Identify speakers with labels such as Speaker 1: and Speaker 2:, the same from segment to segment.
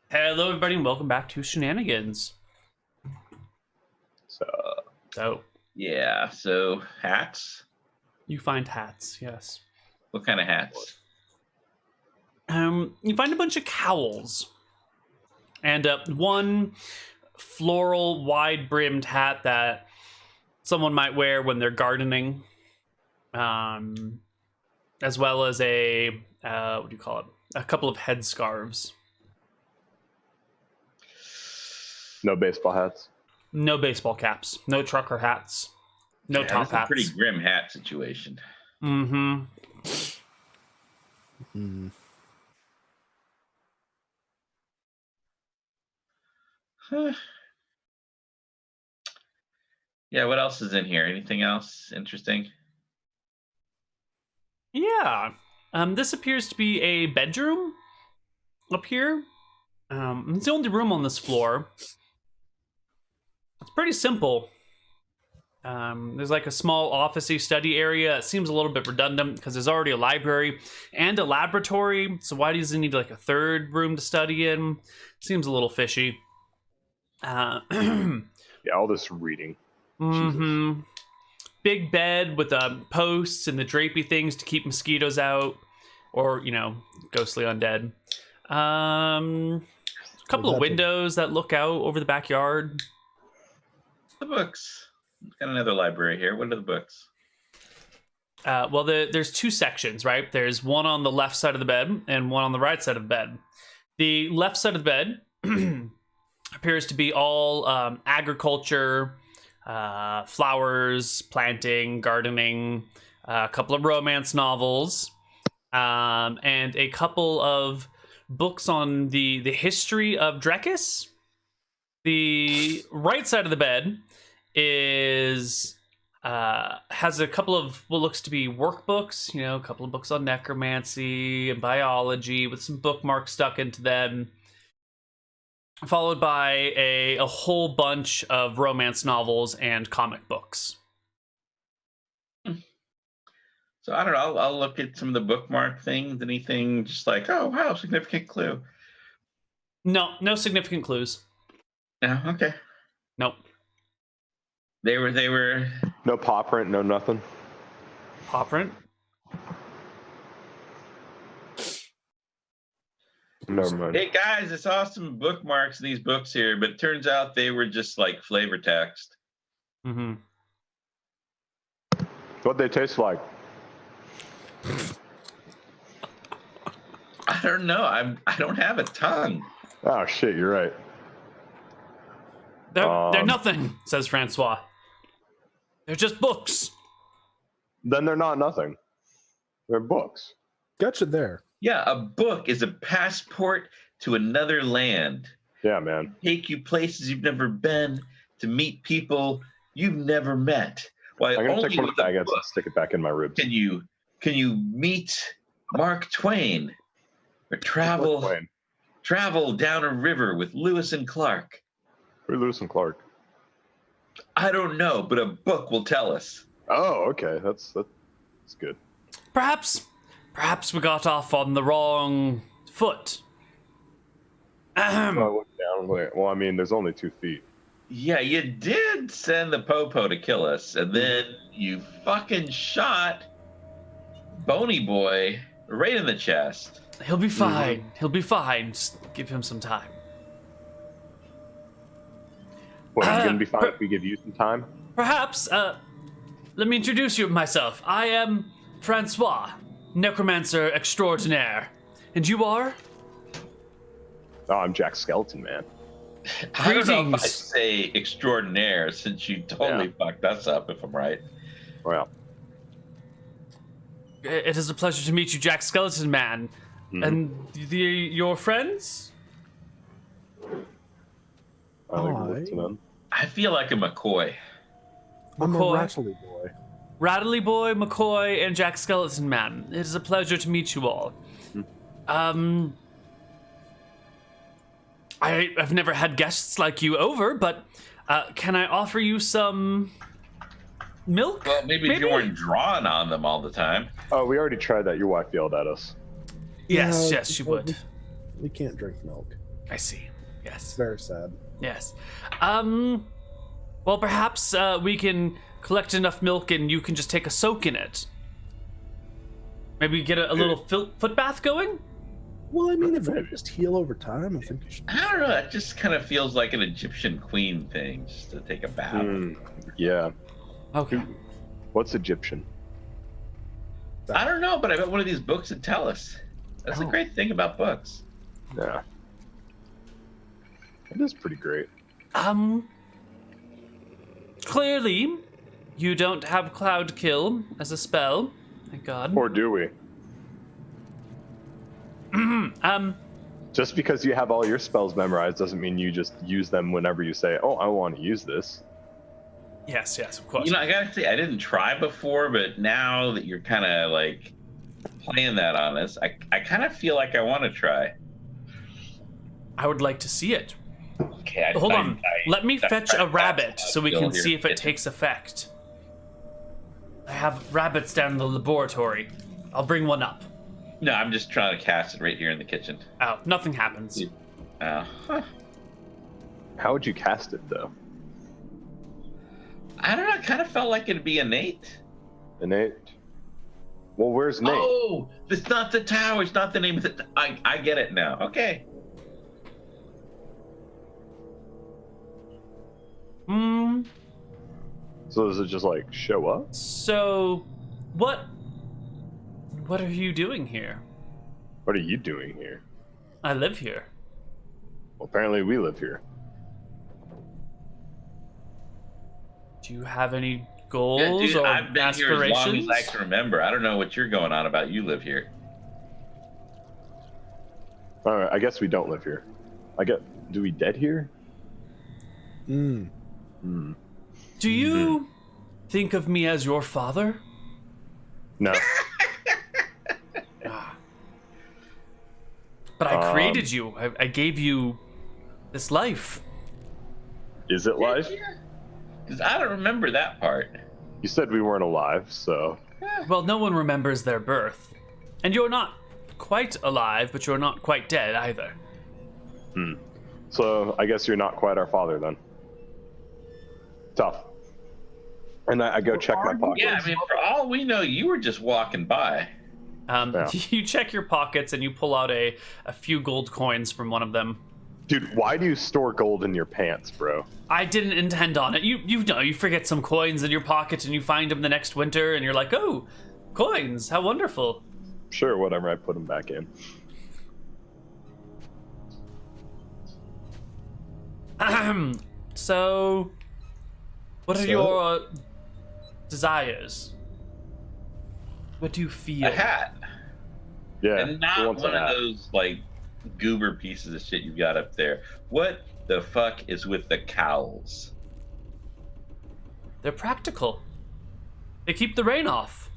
Speaker 1: Hello, everybody, and welcome back to Shenanigans.
Speaker 2: So,
Speaker 1: So,
Speaker 2: yeah. So hats.
Speaker 1: you find hats, yes.
Speaker 2: What kind of hats?
Speaker 1: You find a bunch of cowls and one floral, wide-brimmed hat that someone might wear when they're gardening, as well as a what do you call it? A couple of headscarves.
Speaker 3: No baseball hats.
Speaker 1: No baseball caps. No trucker hats. No
Speaker 2: Yeah,
Speaker 1: top
Speaker 2: that's a
Speaker 1: hats.
Speaker 2: pretty grim hat situation.
Speaker 1: Mm-hmm.
Speaker 2: Huh. Yeah. What else is in here? Anything else interesting?
Speaker 1: Yeah. This appears to be a bedroom up here. It's the only room on this floor. It's pretty simple. There's like a small office-y study area. It seems a little bit redundant because there's already a library and a laboratory. So why does it need like a third room to study in? Seems a little fishy.
Speaker 3: Yeah, all this reading.
Speaker 1: Mm-hmm. Big bed with posts and the drapey things to keep mosquitoes out, or ghostly undead. A couple of windows that look out over the backyard.
Speaker 2: The books. Got another library here. What are the books?
Speaker 1: Well, there's two sections, right? There's one on the left side of the bed and one on the right side of the bed. The left side of the bed appears to be all agriculture, flowers, planting, gardening, a couple of romance novels, and a couple of books on the history of Drekis. The right side of the bed has a couple of what looks to be workbooks, a couple of books on necromancy and biology with some bookmarks stuck into them, followed by a whole bunch of romance novels and comic books.
Speaker 2: So I don't know. I'll look at some of the bookmark things. Anything just like, oh wow, significant clue.
Speaker 1: No significant clues.
Speaker 2: Yeah. Okay.
Speaker 1: Nope.
Speaker 2: They were.
Speaker 3: No paw print, no nothing.
Speaker 1: Paw print?
Speaker 3: Never mind.
Speaker 2: Hey guys, I saw some bookmarks in these books here, but it turns out they were just like flavor text.
Speaker 1: Mm-hmm.
Speaker 3: What'd they taste like?
Speaker 2: I don't know. I don't have a tongue.
Speaker 3: Oh shit, you're right.
Speaker 1: They're nothing, says Francois. They're just books.
Speaker 3: Then they're not nothing. They're books.
Speaker 4: Gotcha there.
Speaker 2: Yeah, a book is a passport to another land.
Speaker 3: Yeah, man.
Speaker 2: Take you places you've never been, to meet people you've never met. Why
Speaker 3: I'm gonna
Speaker 2: only
Speaker 3: take one of
Speaker 2: with
Speaker 3: the
Speaker 2: a
Speaker 3: baguettes
Speaker 2: book
Speaker 3: and stick it back in my ribs.
Speaker 2: can you meet Mark Twain or travel down a river with Lewis and Clark.
Speaker 3: Who's Lewis and Clark?
Speaker 2: I don't know, but a book will tell us.
Speaker 3: Oh, okay. That's good.
Speaker 1: Perhaps we got off on the wrong foot.
Speaker 3: Well, I looked down. Well, I mean, there's only 2 feet.
Speaker 2: Yeah, you did send the Popo to kill us, and then you fucking shot Bony Boy right in the chest.
Speaker 1: He'll be fine. He'll be fine. Just give him some time.
Speaker 3: Well, he's gonna be fine if we give you some time.
Speaker 1: Perhaps, let me introduce you myself. I am Francois, necromancer extraordinaire. And you are?
Speaker 3: Oh, I'm Jack Skeleton Man.
Speaker 2: I don't know if I
Speaker 1: Greetings.
Speaker 2: say extraordinaire since you totally fucked us up, if I'm right.
Speaker 3: Well,
Speaker 1: It is a pleasure to meet you, Jack Skeleton Man. And your friends?
Speaker 3: I think we'll look to them.
Speaker 2: I feel like a McCoy.
Speaker 4: I'm a
Speaker 1: McCoy.
Speaker 4: rattly boy.
Speaker 1: Rattly Boy, McCoy, and Jack Skeleton Man. It is a pleasure to meet you all. I've never had guests like you over, but can I offer you some milk?
Speaker 2: Well, maybe you weren't drawing on them all the time.
Speaker 3: Oh, we already tried that. Your wife yelled at us.
Speaker 1: Yes,
Speaker 4: Yeah,
Speaker 1: yes, she would.
Speaker 4: We can't drink milk.
Speaker 1: I see. Yes.
Speaker 4: Very sad.
Speaker 1: Yes. Well, perhaps we can collect enough milk and you can just take a soak in it. Maybe get a little foot bath going?
Speaker 4: Well, I mean, if I just heal over time, I think you should.
Speaker 2: I don't know. It just kind of feels like an Egyptian queen thing, just to take a bath.
Speaker 3: Yeah.
Speaker 1: Okay.
Speaker 3: What's Egyptian?
Speaker 2: I don't know, but I bet one of these books would tell us. That's the great thing about books.
Speaker 3: Yeah. It is pretty great.
Speaker 1: Clearly, you don't have Cloud Kill as a spell. Thank God.
Speaker 3: Or do we? Just because you have all your spells memorized doesn't mean you just use them whenever you say, oh, I want to use this.
Speaker 1: Yes, of course.
Speaker 2: You know, I gotta say, I didn't try before, but now that you're kind of like playing that on us, I kind of feel like I want to try.
Speaker 1: I would like to see it.
Speaker 2: Okay,
Speaker 1: Hold on. Let me fetch a rabbit so we can see if it takes effect. I have rabbits down in the laboratory. I'll bring one up.
Speaker 2: No, I'm just trying to cast it right here in the kitchen.
Speaker 1: Oh, nothing happens.
Speaker 2: Huh.
Speaker 3: How would you cast it, though?
Speaker 2: I don't know. It kind of felt like it'd be innate.
Speaker 3: Innate? Well, where's Nate?
Speaker 2: Oh, it's not the tower. It's not the name of the. I get it now. Okay.
Speaker 3: So does it just, like, show up?
Speaker 1: So, what are you doing here?
Speaker 3: What are you doing here?
Speaker 1: I live here.
Speaker 3: Well, apparently we live here.
Speaker 1: Do you have any
Speaker 2: Yeah,
Speaker 1: goals
Speaker 2: dude,
Speaker 1: or
Speaker 2: I've been
Speaker 1: aspirations?
Speaker 2: here as long as I can remember. I don't know what you're going on about. You live here.
Speaker 3: All right, I guess we don't live here. Do we dead here?
Speaker 1: Do you think of me as your father?
Speaker 3: No.
Speaker 1: But I created you. I gave you this life.
Speaker 3: Is it life?
Speaker 2: Because I don't remember that part.
Speaker 3: You said we weren't alive, so...
Speaker 1: Well, no one remembers their birth. And you're not quite alive, but you're not quite dead either.
Speaker 3: So I guess you're not quite our father then. Tough. And I go check my pockets.
Speaker 2: Yeah, I mean, for all we know, you were just walking by.
Speaker 3: Yeah.
Speaker 1: You check your pockets and you pull out a few gold coins from one of them.
Speaker 3: Dude, why do you store gold in your pants, bro?
Speaker 1: I didn't intend on it. You know, you forget some coins in your pocket and you find them the next winter and you're like, oh, coins, how wonderful.
Speaker 3: Sure, whatever, I put them back in.
Speaker 1: So, what are your desires? What do you feel?
Speaker 2: A hat.
Speaker 3: Yeah.
Speaker 2: And
Speaker 3: who
Speaker 2: not
Speaker 3: wants a
Speaker 2: one of
Speaker 3: hat?
Speaker 2: those, like, goober pieces of shit you've got up there. What the fuck is with the cowls?
Speaker 1: They're practical. They keep the rain off.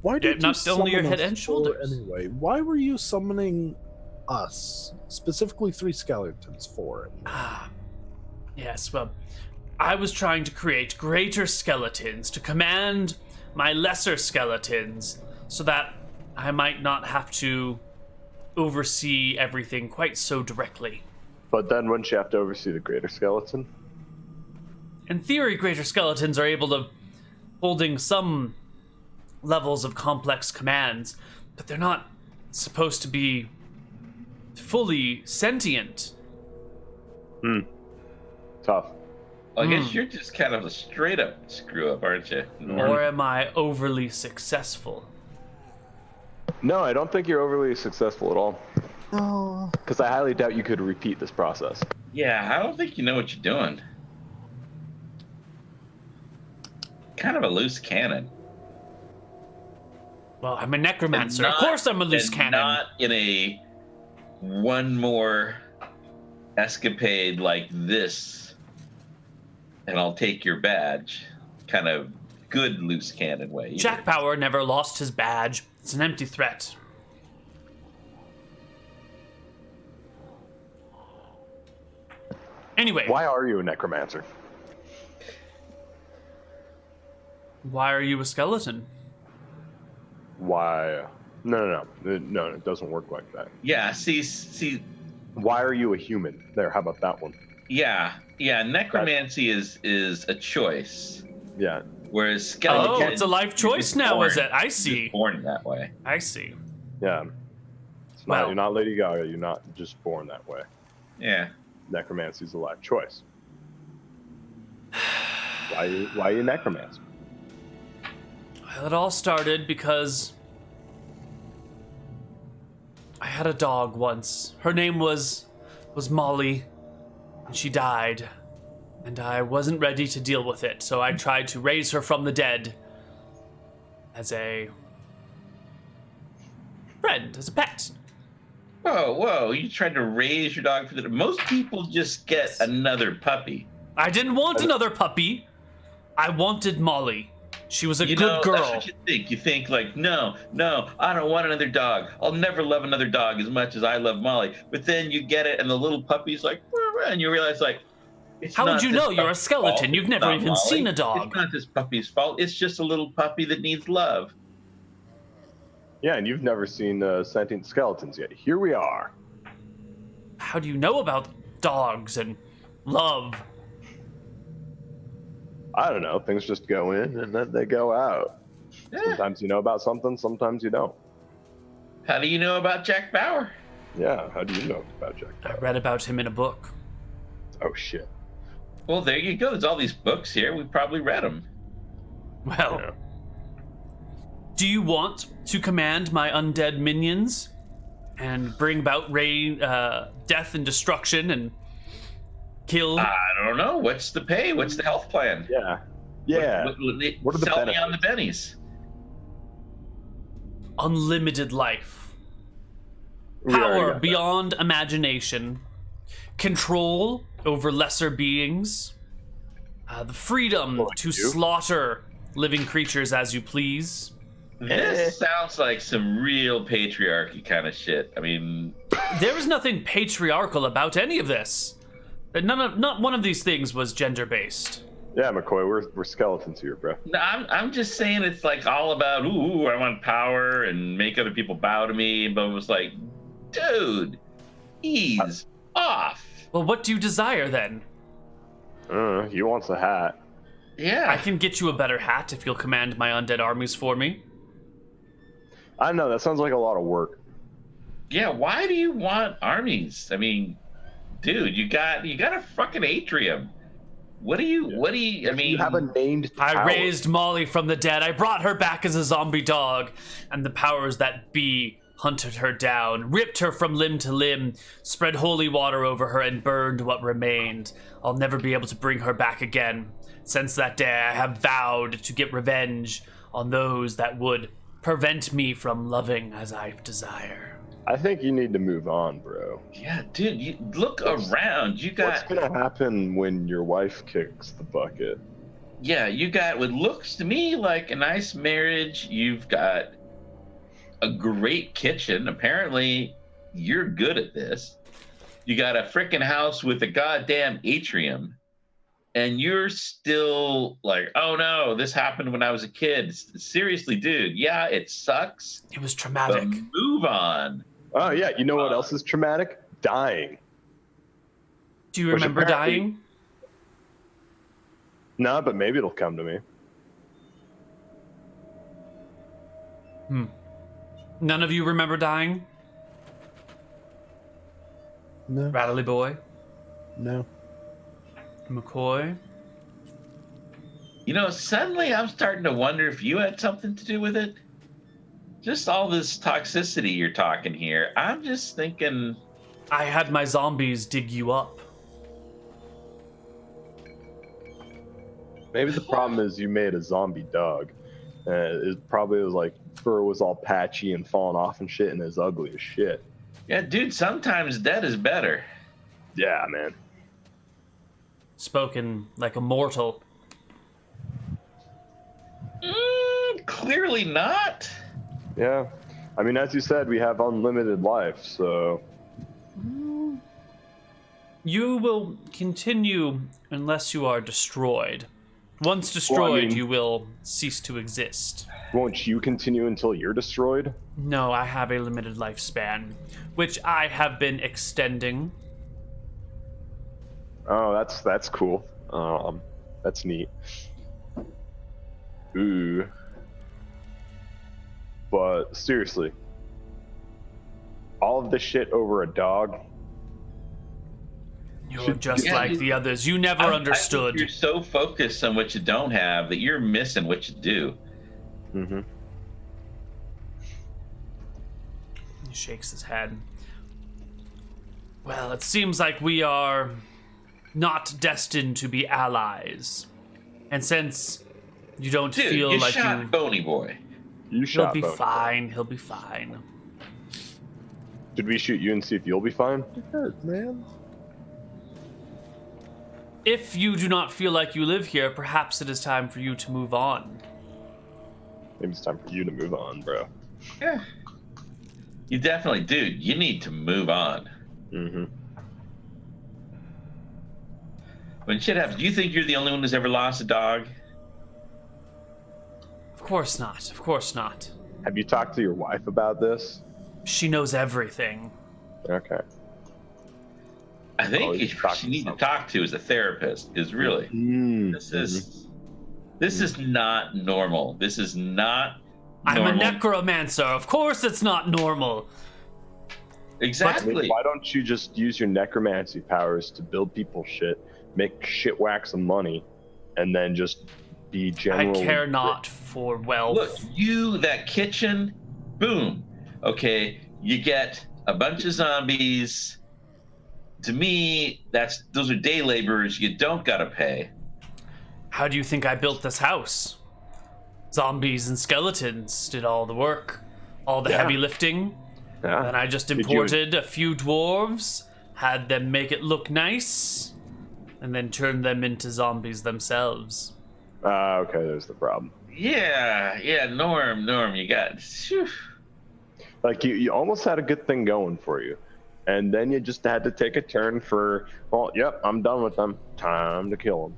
Speaker 4: Why did you
Speaker 1: not only your
Speaker 4: summon
Speaker 1: head
Speaker 4: us
Speaker 1: and
Speaker 4: for
Speaker 1: shoulders.
Speaker 4: Anyway, why were you summoning us, specifically 3 skeletons, for?
Speaker 1: Yes, well, I was trying to create greater skeletons to command my lesser skeletons so that I might not have to oversee everything quite so directly.
Speaker 3: But then wouldn't you have to oversee the greater skeleton?
Speaker 1: In theory, greater skeletons are able to holding some levels of complex commands, but they're not supposed to be fully sentient.
Speaker 3: Tough.
Speaker 2: I guess you're just kind of a straight up screw up, aren't you?
Speaker 1: Or am I overly successful?
Speaker 3: No, I don't think you're overly successful at all.
Speaker 4: Oh,
Speaker 3: Because I highly doubt you could repeat this process.
Speaker 2: Yeah, I don't think you know what you're doing. Kind of a loose cannon.
Speaker 1: Well, I'm a necromancer.
Speaker 2: And
Speaker 1: Of course I'm a loose
Speaker 2: and
Speaker 1: cannon.
Speaker 2: Not in a one more escapade like this, and I'll take your badge kind of good loose cannon way. either.
Speaker 1: Jack Bauer never lost his badge. It's an empty threat. Anyway,
Speaker 3: Why are you a necromancer?
Speaker 1: why are you a skeleton?
Speaker 3: Why? No, it doesn't work like that.
Speaker 2: Yeah, see,
Speaker 3: Why are you a human? There, how about that one?
Speaker 2: Yeah, necromancy is a choice,
Speaker 3: Yeah.
Speaker 2: whereas skeleton.
Speaker 1: Oh, it's a life choice now, is it? I see.
Speaker 2: Born that way.
Speaker 1: I see.
Speaker 3: Yeah. It's not,
Speaker 1: Well-
Speaker 3: you're not Lady Gaga. You're not just born that way.
Speaker 2: Yeah.
Speaker 3: Necromancy is a life choice. Why you necromancer?
Speaker 1: Well, it all started because I had a dog once. Her name was Molly, and she died. And I wasn't ready to deal with it, so I tried to raise her from the dead as a friend, as a pet.
Speaker 2: Whoa! You tried to raise your dog for the. Most people just get another puppy.
Speaker 1: I didn't want another puppy. I wanted Molly. She was a good girl.
Speaker 2: That's what you think. You think like, no, I don't want another dog. I'll never love another dog as much as I love Molly. But then you get it, and the little puppy's like, and you realize like, it's
Speaker 1: how would
Speaker 2: not
Speaker 1: you
Speaker 2: this
Speaker 1: know? You're a
Speaker 2: puppy's
Speaker 1: skeleton.
Speaker 2: fault.
Speaker 1: You've
Speaker 2: It's
Speaker 1: never
Speaker 2: not
Speaker 1: even
Speaker 2: Molly.
Speaker 1: seen a dog.
Speaker 2: It's not this puppy's fault. It's just a little puppy that needs love.
Speaker 3: Yeah, and you've never seen sentient skeletons yet. Here we are.
Speaker 1: How do you know about dogs and love?
Speaker 3: I don't know. Things just go in and then they go out.
Speaker 2: Yeah.
Speaker 3: Sometimes you know about something, sometimes you don't.
Speaker 2: How do you know about Jack Bauer?
Speaker 3: Yeah, how do you know about Jack?
Speaker 1: I read about him in a book.
Speaker 3: Oh, shit.
Speaker 2: Well, there you go. There's all these books here. We probably read them.
Speaker 1: Well,
Speaker 3: Yeah.
Speaker 1: do you want to command my undead minions and bring about death and destruction and kill?
Speaker 2: I don't know. What's the pay? What's the health plan?
Speaker 3: Yeah. Yeah. What are the
Speaker 2: Sell me on the bennies.
Speaker 1: Unlimited life,
Speaker 3: We already
Speaker 1: power
Speaker 3: got that.
Speaker 1: beyond imagination, control over lesser beings, the freedom
Speaker 3: Well,
Speaker 1: to
Speaker 3: you.
Speaker 1: slaughter living creatures as you please.
Speaker 2: This sounds like some real patriarchy kind of shit. I mean,
Speaker 1: There was nothing patriarchal about any of this. Not one of these things was gender-based.
Speaker 3: Yeah, McCoy, we're skeletons here, bro.
Speaker 2: no, I'm just saying it's like all about, ooh, I want power and make other people bow to me. But it was like, dude, ease off.
Speaker 1: Well, what do you desire then?
Speaker 3: He wants a hat.
Speaker 2: Yeah.
Speaker 1: I can get you a better hat if you'll command my undead armies for me.
Speaker 3: I know, that sounds like a lot of work.
Speaker 2: Yeah, why do you want armies? I mean, dude, you got a fucking atrium. What do you I mean,
Speaker 3: You have a named
Speaker 1: I
Speaker 3: tower.
Speaker 1: raised Molly from the dead. I brought her back as a zombie dog, and the powers that be hunted her down, ripped her from limb to limb, spread holy water over her, and burned what remained. I'll never be able to bring her back again. Since that day, I have vowed to get revenge on those that would prevent me from loving as I desire.
Speaker 3: I think you need to move on, bro.
Speaker 2: yeah, dude, you look around. You
Speaker 3: What's
Speaker 2: got
Speaker 3: gonna happen when your wife kicks the bucket?
Speaker 2: you got what looks to me like a nice marriage. You've got a great kitchen. Apparently, you're good at this. You got a freaking house with a goddamn atrium. And you're still like, oh no, this happened when I was a kid. Seriously, dude. Yeah, it sucks.
Speaker 1: It was
Speaker 2: But
Speaker 1: traumatic.
Speaker 2: move on.
Speaker 3: Oh yeah, you know what else is traumatic? Dying.
Speaker 1: Do you
Speaker 3: Which
Speaker 1: remember
Speaker 3: apparently-
Speaker 1: dying?
Speaker 3: No, but maybe it'll come to me.
Speaker 1: None of you remember dying?
Speaker 4: No,
Speaker 1: Rattly Boy?
Speaker 4: no.
Speaker 1: McCoy?
Speaker 2: You know, suddenly I'm starting to wonder if you had something to do with it. Just all this toxicity you're talking here. I'm just thinking,
Speaker 1: I had my zombies dig you up.
Speaker 3: Maybe the problem is you made a zombie dog. It probably was like fur was all patchy and falling off and shit, and it's ugly as shit.
Speaker 2: yeah, dude, sometimes dead is better.
Speaker 3: Yeah, man.
Speaker 1: Spoken like a mortal.
Speaker 2: Clearly not.
Speaker 3: Yeah. I mean, as you said, we have unlimited life, so
Speaker 1: You will continue unless you are destroyed. Once destroyed,
Speaker 3: mean-
Speaker 1: you will cease to exist.
Speaker 3: Won't you continue until you're destroyed?
Speaker 1: No, I have a limited lifespan, which I have been extending.
Speaker 3: Oh, that's cool. That's neat. Ooh. But seriously, all of this shit over a dog.
Speaker 1: You're just
Speaker 2: Yeah,
Speaker 1: like
Speaker 2: you-
Speaker 1: the others. You never
Speaker 2: I think
Speaker 1: understood.
Speaker 2: you're so focused on what you don't have that you're missing what you do.
Speaker 3: Mm-hmm.
Speaker 1: He shakes his head. Well, it seems like we are not destined to be allies. And since you don't
Speaker 2: Dude,
Speaker 1: feel
Speaker 2: you
Speaker 1: like
Speaker 2: shot
Speaker 1: you...
Speaker 2: Boney Boy.
Speaker 3: You
Speaker 1: He'll
Speaker 3: shot
Speaker 1: be
Speaker 3: Boney.
Speaker 1: fine. He'll be fine.
Speaker 3: Did we shoot you and see if you'll be fine?
Speaker 4: You're hurt, man.
Speaker 1: If you do not feel like you live here, perhaps it is time for you to move on.
Speaker 3: Maybe it's time for you to move on, bro.
Speaker 2: Yeah. You definitely, dude, you need to move on.
Speaker 3: Mm-hmm.
Speaker 2: When shit happens, do you think you're the only one who's ever lost a dog?
Speaker 1: Of course not. Of course not.
Speaker 3: Have you talked to your wife about this?
Speaker 1: She knows everything.
Speaker 3: Okay.
Speaker 2: I think
Speaker 3: Oh, you
Speaker 2: what
Speaker 3: talked
Speaker 2: you
Speaker 3: to
Speaker 2: need to
Speaker 3: someone.
Speaker 2: talk to is a therapist, because really,
Speaker 3: Mm.
Speaker 2: this is not normal. This is not
Speaker 1: I'm a
Speaker 2: normal.
Speaker 1: necromancer. Of course it's not normal.
Speaker 3: I mean,
Speaker 2: Exactly.
Speaker 3: why don't you just use your necromancy powers to build people shit, make shit whack some money, and then just be
Speaker 1: I
Speaker 3: generally...
Speaker 1: care not for wealth.
Speaker 2: Look, that kitchen, boom. Okay, you get a bunch of zombies. To me, those are day laborers you don't gotta pay.
Speaker 1: How do you think I built this house? Zombies and skeletons did all the work, all the
Speaker 3: Yeah.
Speaker 1: heavy lifting.
Speaker 3: Yeah.
Speaker 1: And I just
Speaker 3: Did you-
Speaker 1: imported a few dwarves, had them make it look nice, and then turned them into zombies themselves.
Speaker 3: Okay, there's the problem.
Speaker 2: Yeah, Norm, you got. Phew.
Speaker 3: Like, you almost had a good thing going for you. And then you just had to take a turn for, well, yep, I'm done with them. Time to kill them.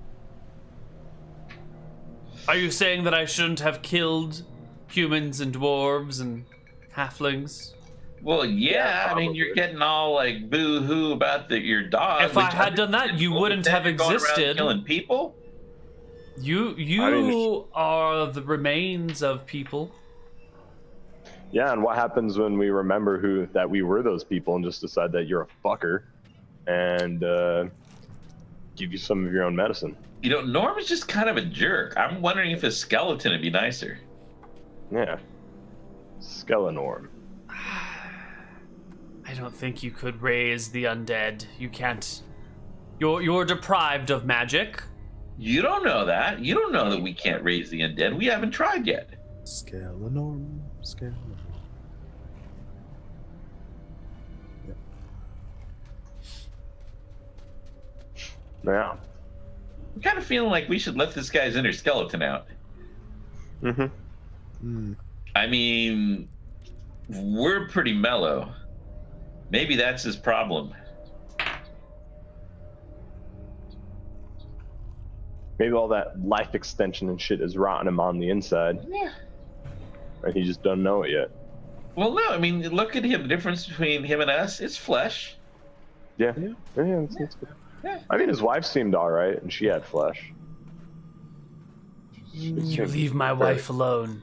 Speaker 1: Are you saying that I shouldn't have killed humans and dwarves and halflings?
Speaker 2: Well, yeah, I mean,
Speaker 3: probably.
Speaker 2: you're getting all like boo-hoo about your dog.
Speaker 1: If I
Speaker 2: which
Speaker 1: had done that, you wouldn't have
Speaker 2: you're going around
Speaker 1: existed.
Speaker 2: killing people.
Speaker 1: You
Speaker 3: I mean,
Speaker 1: are the remains of people.
Speaker 3: Yeah, and what happens when we remember that we were those people and just decide that you're a fucker and give you some of your own medicine?
Speaker 2: You know, Norm is just kind of a jerk. I'm wondering if a skeleton would be nicer.
Speaker 3: Yeah. Skelenorm.
Speaker 1: I don't think you could raise the undead. You can't. You're deprived of magic.
Speaker 2: You don't know that. You don't know that we can't raise the undead. We haven't tried yet.
Speaker 4: Scalenorm.
Speaker 3: Yeah.
Speaker 2: I'm kind of feeling like we should let this guy's inner skeleton out.
Speaker 3: Mm-hmm.
Speaker 4: Hmm.
Speaker 2: I mean, we're pretty mellow. Maybe that's his problem.
Speaker 3: Maybe all that life extension and shit is rotting him on the inside.
Speaker 2: Yeah.
Speaker 3: And he just doesn't know it yet.
Speaker 2: Well, no, I mean, look at him. The difference between him and us, it's flesh.
Speaker 3: Yeah.
Speaker 4: Yeah.
Speaker 3: That's good.
Speaker 2: Yeah.
Speaker 3: I mean, his wife seemed all right, and she had flesh.
Speaker 1: You leave my wife alone.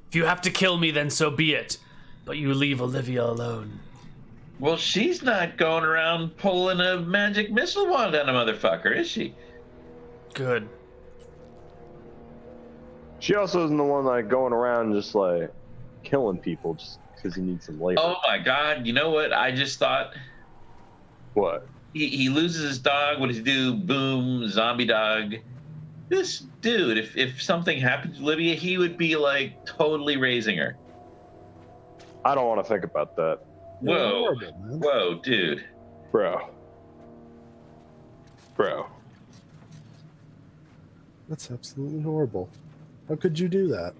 Speaker 1: If you have to kill me, then so be it. But you leave Olivia alone.
Speaker 2: Well, she's not going around pulling a magic missile wand on a motherfucker, is she?
Speaker 1: Good.
Speaker 3: She also isn't the one like going around just like killing people just because he needs some labor.
Speaker 2: Oh my God! You know what? I just thought
Speaker 3: What?
Speaker 2: he loses his dog. What does he do? Boom! Zombie dog. This dude, if something happened to Olivia, he would be like totally raising her.
Speaker 3: I don't want to think about that,
Speaker 4: You're
Speaker 2: Whoa,
Speaker 4: horrible, man.
Speaker 2: whoa, dude.
Speaker 3: bro.
Speaker 4: That's absolutely horrible. How could you do that?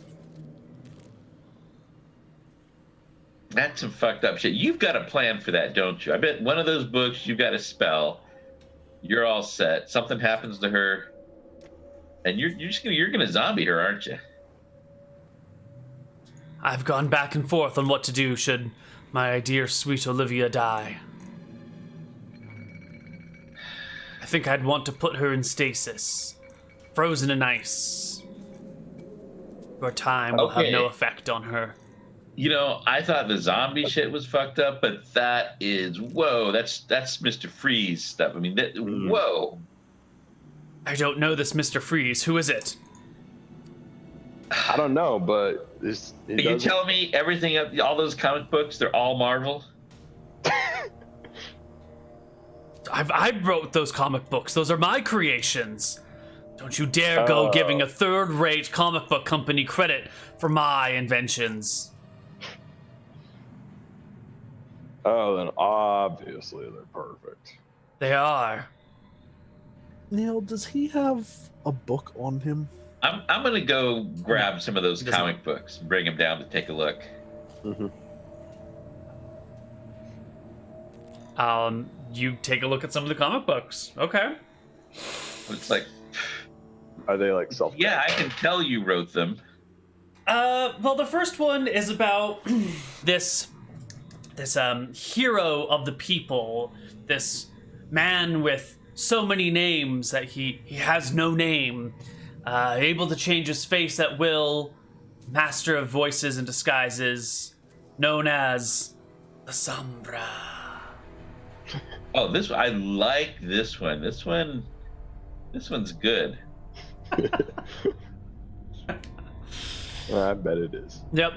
Speaker 2: That's some fucked up shit. You've got a plan for that, don't you? I bet one of those books you've got a spell. You're all set. Something happens to her. And you're gonna zombie her, aren't you?
Speaker 1: I've gone back and forth on what to do should my dear sweet Olivia die. I think I'd want to put her in stasis, frozen in ice. Your time will have no effect on her.
Speaker 2: You know, I thought the zombie shit was fucked up, but that is that's Mr. Freeze stuff. I mean, whoa.
Speaker 1: I don't know this Mr. Freeze. Who is it?
Speaker 3: I don't know, but
Speaker 2: Are you telling me everything, all those comic books, they're all Marvel?
Speaker 1: I wrote those comic books. Those are my creations. Don't you dare go giving a third-rate comic book company credit for my inventions.
Speaker 3: Oh, then obviously they're perfect.
Speaker 1: They are.
Speaker 4: Neal, does he have a book on him?
Speaker 2: I'm gonna go grab some of those comic books and bring them down to take a look.
Speaker 3: Mm-hmm.
Speaker 1: You take a look at some of the comic books. Okay.
Speaker 2: It's like,
Speaker 3: Are they like self?
Speaker 2: yeah, I can tell you wrote them.
Speaker 1: Well, the first one is about this hero of the people, this man with so many names that he has no name, able to change his face at will, master of voices and disguises, known as the Sombra.
Speaker 2: Oh, I like this one. This one's good.
Speaker 3: I bet it is.
Speaker 1: Yep.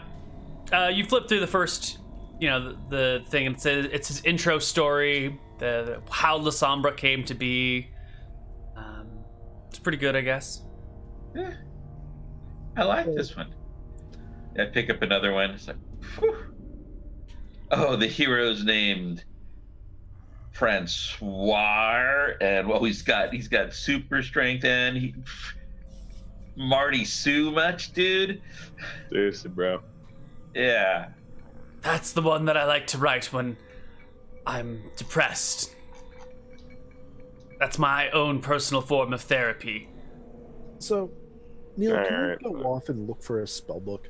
Speaker 1: You flip through the first, the thing, and it's his intro story, how La Sombra came to be. It's pretty good, I guess.
Speaker 2: Yeah, I like this one. I pick up another one. It's like, whew. Oh, the hero's named Francois, and he's got super strength, and Marty Sue much, dude.
Speaker 3: Seriously, bro.
Speaker 2: Yeah.
Speaker 1: That's the one that I like to write when I'm depressed. That's my own personal form of therapy.
Speaker 4: So, Neal, can
Speaker 3: Alright.
Speaker 4: you go off and look for a spell book?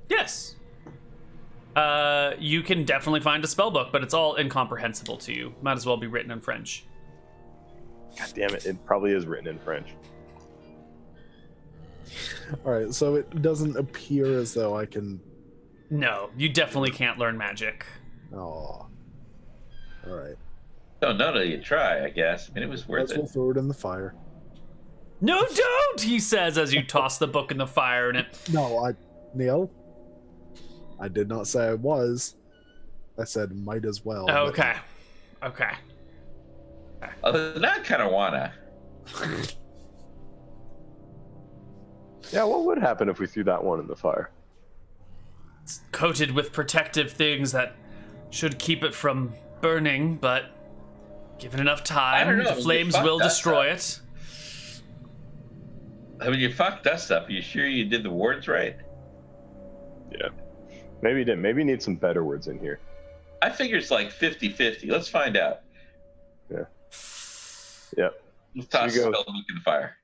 Speaker 1: Yes. You can definitely find a spell book, but it's all incomprehensible to you. Might as well be written in French.
Speaker 3: God damn it! It probably is written in French.
Speaker 4: All right, so it doesn't appear as though I can.
Speaker 1: No, you definitely can't learn magic.
Speaker 4: Oh. All right.
Speaker 2: Don't know till you try, I guess. I mean, it was worth
Speaker 4: Let's we'll
Speaker 2: it.
Speaker 4: throw it in the fire.
Speaker 1: No, don't! He says as you toss the book in the fire, and it.
Speaker 4: No, Neal. I did not say I was. I said might as well. but-
Speaker 1: Okay. Okay.
Speaker 2: Other than that, I kind of wanna.
Speaker 3: Yeah, what would happen if we threw that one in the fire?
Speaker 1: It's coated with protective things that should keep it from burning, but given enough
Speaker 2: I don't
Speaker 1: time,
Speaker 2: know,
Speaker 1: the flames
Speaker 2: fuck
Speaker 1: will
Speaker 2: that
Speaker 1: destroy
Speaker 2: stuff.
Speaker 1: it.
Speaker 2: I mean, you fucked us up. Are you sure you did the words right?
Speaker 3: Yeah. Maybe you didn't. Maybe you need some better words in here.
Speaker 2: I figure it's like 50-50. Let's find out.
Speaker 3: Yeah. Yep.
Speaker 2: Let's toss
Speaker 3: Here
Speaker 2: the
Speaker 3: you go.
Speaker 2: spell book in the fire.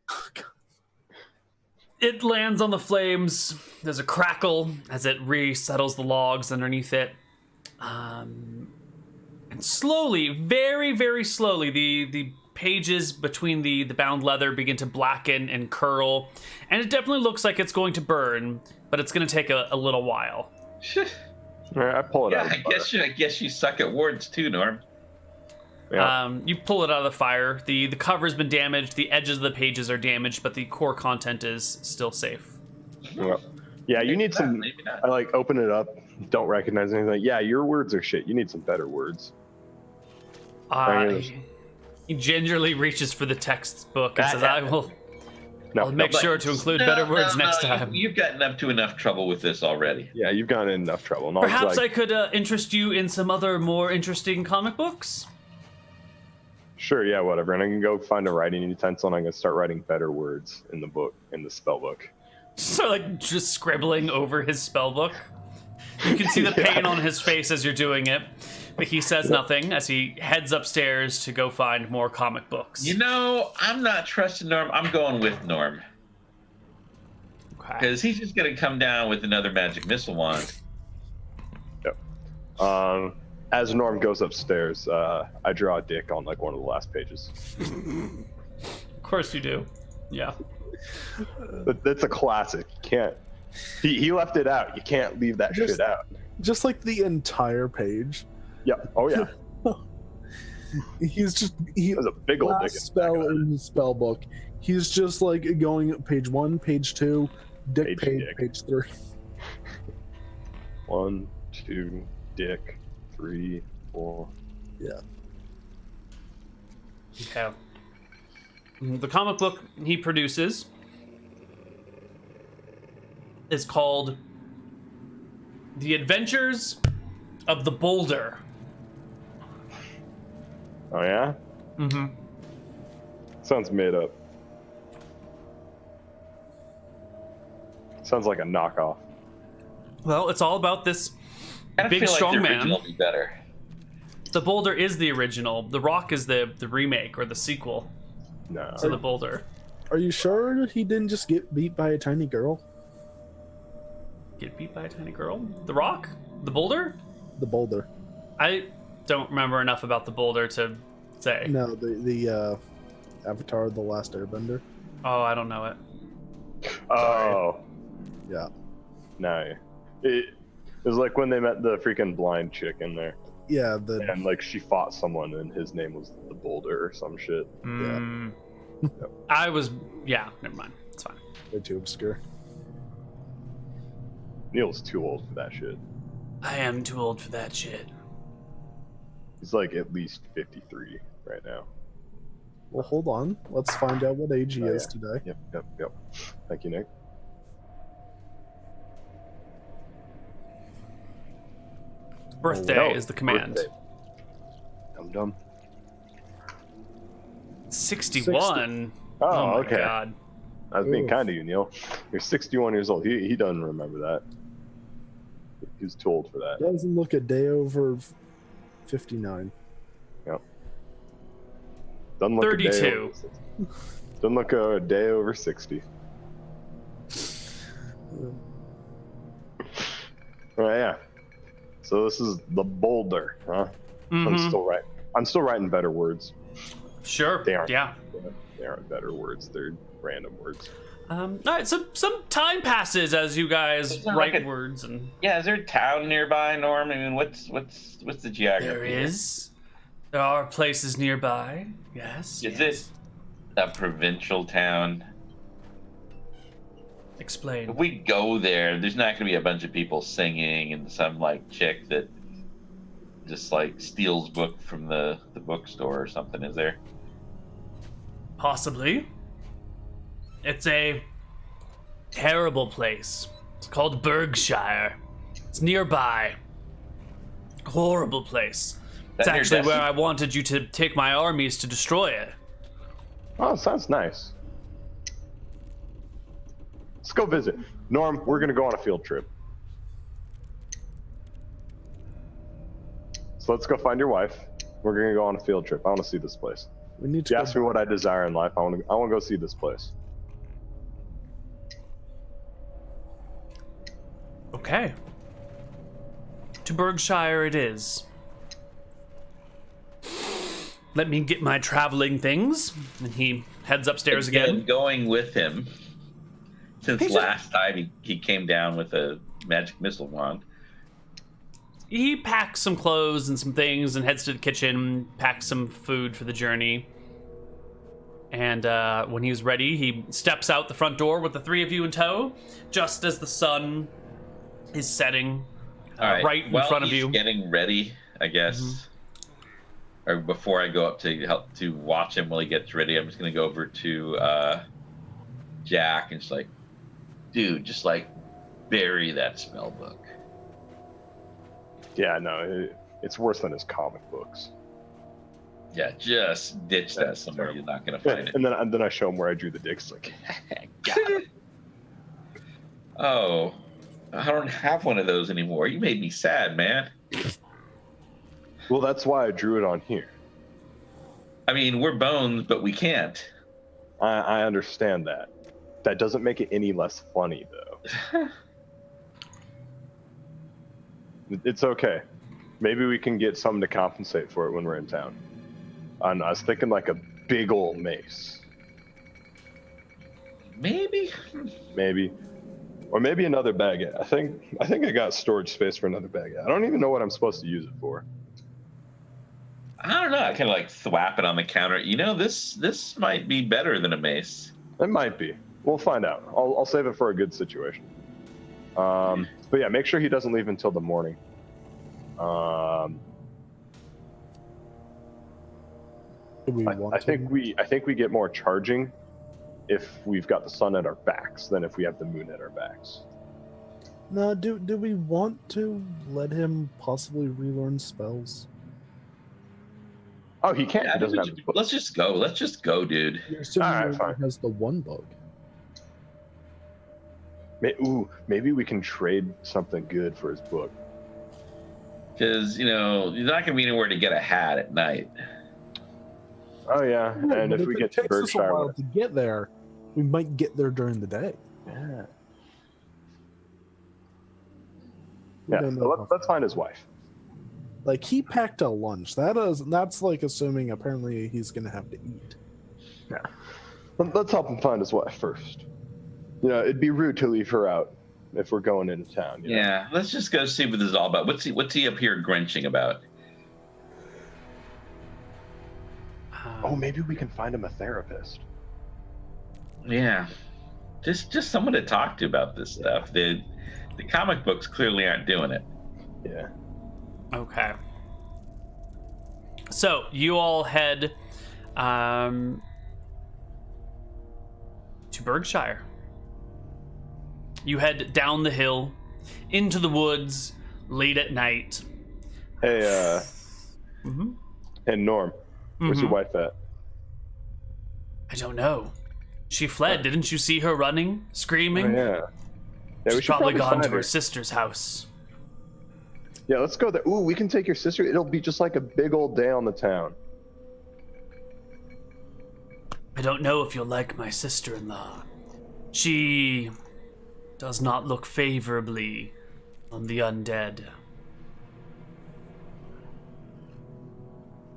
Speaker 1: It lands on the flames. There's a crackle as it resettles the logs underneath it. And slowly, very, very slowly, the pages between the bound leather begin to blacken and curl. And it definitely looks like it's going to burn, but it's going to take a little while.
Speaker 3: All right, I pull it
Speaker 2: Yeah,
Speaker 3: out. Of the fire.
Speaker 2: I guess you suck at words too, Norm.
Speaker 3: Yeah.
Speaker 1: You pull it out of the fire. The cover's been damaged. The edges of the pages are damaged, but the core content is still safe.
Speaker 3: Well, yeah, you need some.
Speaker 2: Maybe not.
Speaker 3: I like open it up. Don't recognize anything. Like, yeah, your words are shit. You need some better words.
Speaker 1: He gingerly reaches for the textbook and
Speaker 2: That
Speaker 1: says, "I
Speaker 2: happened.
Speaker 1: will.
Speaker 3: No,
Speaker 1: I'll make
Speaker 3: no,
Speaker 1: sure to include better words next
Speaker 2: you-
Speaker 1: time."
Speaker 2: You've gotten up to enough trouble with this already.
Speaker 3: Yeah, you've gotten in enough trouble. And
Speaker 1: Perhaps I
Speaker 3: like,
Speaker 1: could interest you in some other more interesting comic books.
Speaker 3: Sure, yeah, whatever. And I can go find a writing utensil and I can start writing better words in the book, in the spell book.
Speaker 1: So, like, just scribbling over his spell book. You can see the
Speaker 3: Yeah.
Speaker 1: pain on his face as you're doing it, but he says nothing as he heads upstairs to go find more comic books.
Speaker 2: You know, I'm not trusting Norm. I'm going with Norm.
Speaker 1: Okay.
Speaker 2: Because he's just going to come down with another magic missile wand.
Speaker 3: Yep. As Norm goes upstairs, I draw a dick on like one of the last pages.
Speaker 1: Of course you do. Yeah.
Speaker 3: That's a classic. You can't. He left it out. You can't leave that shit out.
Speaker 4: Just like the entire page.
Speaker 3: Yep. Oh yeah.
Speaker 4: He
Speaker 3: There's a big old dick.
Speaker 4: last spell in the spell book. He's just like going page 1, page 2, dick page 3.
Speaker 3: 1, 2, dick, 3, 4.
Speaker 4: Yeah.
Speaker 1: Okay. The comic book he produces is called The Adventures of the Boulder.
Speaker 3: Oh yeah.
Speaker 1: Mm-hmm.
Speaker 3: Sounds made up. Sounds like a knockoff.
Speaker 1: Well, it's all about this
Speaker 2: I
Speaker 1: big,
Speaker 2: feel like
Speaker 1: strong
Speaker 2: the
Speaker 1: man.
Speaker 2: original will be better.
Speaker 1: The Boulder is the original. The Rock is the remake or the sequel
Speaker 3: No.
Speaker 1: to the Boulder.
Speaker 4: Are you sure he didn't just get beat by a tiny girl?
Speaker 1: Get beat by a tiny girl? The Rock? The Boulder?
Speaker 4: The boulder.
Speaker 1: I don't remember enough about the Boulder to say.
Speaker 4: No, the Avatar: The Last Airbender.
Speaker 1: Oh, I don't know it.
Speaker 3: Oh.
Speaker 4: Yeah.
Speaker 3: No. It was like when they met the freaking blind chick in there.
Speaker 4: Yeah,
Speaker 3: And like she fought someone and his name was the Boulder or some shit.
Speaker 1: Mm.
Speaker 3: Yep.
Speaker 1: I was, yeah, never mind. It's fine.
Speaker 4: they're too obscure.
Speaker 3: Neal's too old for that shit.
Speaker 1: I am too old for that shit.
Speaker 3: He's like at least 53 right now.
Speaker 4: Well, hold on. Let's find out what age he
Speaker 3: Oh,
Speaker 4: is today.
Speaker 3: Yep. Thank you, Nick.
Speaker 1: Birthday
Speaker 3: Oh,
Speaker 1: is the command.
Speaker 3: birthday. Dum.
Speaker 1: 61.
Speaker 3: Oh,
Speaker 1: my
Speaker 3: okay.
Speaker 1: God.
Speaker 3: I was being
Speaker 4: Ooh.
Speaker 3: kind to you, Neal. You're 61 years old. He doesn't remember that. He's too old for that.
Speaker 4: Doesn't look a day over 59.
Speaker 3: Doesn't look
Speaker 1: 32.
Speaker 3: Doesn't look a day over 60. Oh yeah. So this is the Boulder, huh? I'm
Speaker 1: Mhm.
Speaker 3: still right. I'm still writing better words.
Speaker 1: Sure.
Speaker 3: They aren't.
Speaker 1: Yeah.
Speaker 3: They aren't better words. They're random words.
Speaker 1: All right. So some time passes as you guys
Speaker 2: Is there
Speaker 1: write
Speaker 2: like a-
Speaker 1: words, and
Speaker 2: Yeah, is there a town nearby, Norm? I mean, what's the geography?
Speaker 1: there
Speaker 2: here?
Speaker 1: is. There are places nearby. Yes.
Speaker 2: Is
Speaker 1: yes.
Speaker 2: it a provincial town?
Speaker 1: Explain.
Speaker 2: If we go there, there's not going to be a bunch of people singing and some like chick that just like steals book from the bookstore or something, is there?
Speaker 1: Possibly. It's a terrible place. It's called Berkshire. It's nearby. Horrible place. It's
Speaker 2: That near
Speaker 1: actually where
Speaker 2: Destiny?
Speaker 1: I wanted you to take my armies to destroy it.
Speaker 3: Oh, sounds nice. Let's go visit. Norm, we're gonna go on a field trip. So let's go find your wife. We're gonna go on a field trip. I want to see this place.
Speaker 4: We need to.
Speaker 3: You
Speaker 4: go
Speaker 3: asked me what I desire in life. I want to go see this place.
Speaker 1: Okay. To Berkshire it is. Let me get my traveling things. And he heads upstairs again.
Speaker 2: Going with him since
Speaker 1: He's just-
Speaker 2: last time he came down with a magic missile wand.
Speaker 1: He packs some clothes and some things and heads to the kitchen, packs some food for the journey. And when he's ready, he steps out the front door with the three of you in tow, just as the sun is setting
Speaker 2: All
Speaker 1: right in
Speaker 2: While
Speaker 1: front of
Speaker 2: he's
Speaker 1: you.
Speaker 2: getting ready, I guess. Or before I go up to help to watch him while he gets ready, I'm just gonna go over to Jack and just like, dude, just like bury that spell book.
Speaker 3: Yeah, no, it's worse than his comic books.
Speaker 2: Yeah, just ditch that
Speaker 3: That's
Speaker 2: somewhere.
Speaker 3: terrible.
Speaker 2: You're not gonna
Speaker 3: Yeah,
Speaker 2: find it.
Speaker 3: and then I show him where I drew the dicks. Like, got it.
Speaker 2: Oh, I don't have one of those anymore. You made me sad, man.
Speaker 3: Well, that's why I drew it on here.
Speaker 2: I mean, we're bones, but we can't.
Speaker 3: I understand that. That doesn't make it any less funny, though. It's okay. Maybe we can get something to compensate for it when we're in town. And I was thinking like a big old mace.
Speaker 2: Maybe.
Speaker 3: Maybe. Or maybe another baguette. I think I got storage space for another baguette. I don't even know what I'm supposed to use it for.
Speaker 2: I don't know. I kind of like thwap it on the counter. You know, this might be better than a mace.
Speaker 3: It might be. We'll find out. I'll save it for a good situation. But yeah, make sure he doesn't leave until the morning.
Speaker 4: Do we
Speaker 3: I
Speaker 4: want
Speaker 3: think
Speaker 4: to?
Speaker 3: we get more charging if we've got the sun at our backs than if we have the moon at our backs.
Speaker 4: No, do we want to let him possibly relearn spells?
Speaker 3: Oh, he can't.
Speaker 2: Yeah,
Speaker 3: He doesn't have his book.
Speaker 2: let's just go. Let's just go, dude.
Speaker 4: You're assuming
Speaker 3: Alright,
Speaker 4: he
Speaker 3: fine.
Speaker 4: has the one book.
Speaker 3: Maybe we can trade something good for his book.
Speaker 2: Because, you know, you're not going to be anywhere to get a hat at night.
Speaker 3: Oh yeah,
Speaker 4: Right,
Speaker 3: and
Speaker 4: but
Speaker 3: if we
Speaker 4: it
Speaker 3: get to
Speaker 4: takes us a
Speaker 3: Berkshire,
Speaker 4: while to get there, we might get there during the day.
Speaker 3: yeah,
Speaker 4: We
Speaker 3: yeah.
Speaker 4: don't
Speaker 3: So
Speaker 4: know
Speaker 3: let's find his wife.
Speaker 4: Like, he packed a lunch. That's like assuming apparently he's gonna have to eat.
Speaker 3: Yeah, let's help him find his wife first. You know, it'd be rude to leave her out if we're going into town. You know?
Speaker 2: Yeah, let's just go see what this is all about. What's he up here grinching about?
Speaker 3: Oh, maybe we can find him a therapist.
Speaker 2: Yeah, just someone to talk to about this stuff. The comic books clearly aren't doing it.
Speaker 3: Yeah.
Speaker 1: Okay. So you all head to Berkshire. You head down the hill, into the woods, late at night.
Speaker 3: Hey,
Speaker 1: Mm-hmm.
Speaker 3: hey Norm, where's your wife at?
Speaker 1: I don't know. She fled. Didn't you see her running,
Speaker 3: Oh,
Speaker 1: screaming?
Speaker 3: yeah. Yeah, we
Speaker 1: She's
Speaker 3: should
Speaker 1: probably gone
Speaker 3: find
Speaker 1: to her
Speaker 3: her.
Speaker 1: sister's house.
Speaker 3: Yeah, let's go there. Ooh, we can take your sister. It'll be just like a big old day on the town.
Speaker 1: I don't know if you'll like my sister-in-law. She does not look favorably on the undead.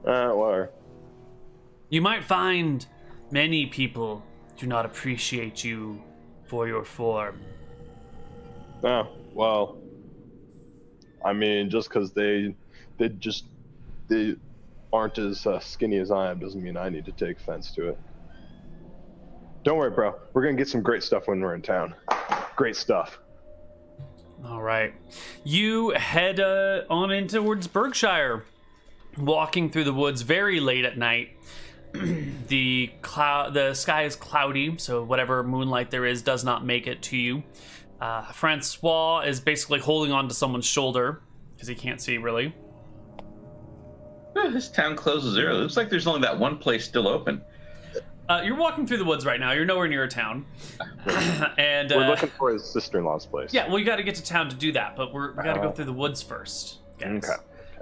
Speaker 3: Whatever.
Speaker 1: You might find many people do not appreciate you for your form.
Speaker 3: Oh, well. I mean, just because they aren't as skinny as I am doesn't mean I need to take offense to it. Don't worry, bro. We're gonna get some great stuff when we're in town. Great stuff.
Speaker 1: All right. You head on in towards Berkshire, walking through the woods very late at night. The sky is cloudy, so whatever moonlight there is does not make it to you. Francois is basically holding on to someone's shoulder because he can't see really.
Speaker 2: This town closes early. Looks like there's only that one place still open.
Speaker 1: You're walking through the woods right now. You're nowhere near a town. And
Speaker 3: We're looking for his sister-in-law's place.
Speaker 1: yeah, well, you got to get to town to do that, but we got to go through the woods first, guys.
Speaker 3: Okay.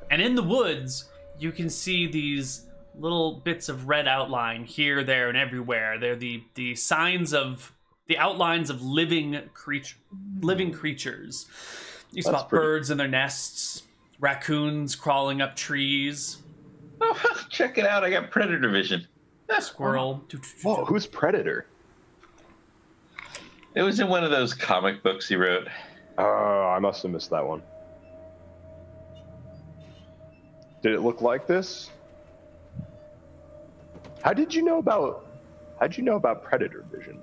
Speaker 1: And in the woods, you can see these little bits of red outline here, there, and everywhere. They're the signs of the outlines of living creatures. You
Speaker 3: That's
Speaker 1: spot
Speaker 3: pretty-
Speaker 1: birds in their nests, raccoons crawling up trees,
Speaker 2: Oh, check it out. I got predator vision.
Speaker 1: squirrel.
Speaker 3: Whoa, who's Predator?
Speaker 2: It was in one of those comic books he wrote.
Speaker 3: Oh, I must have missed that one. Did it look like this? How'd you know about Predator vision?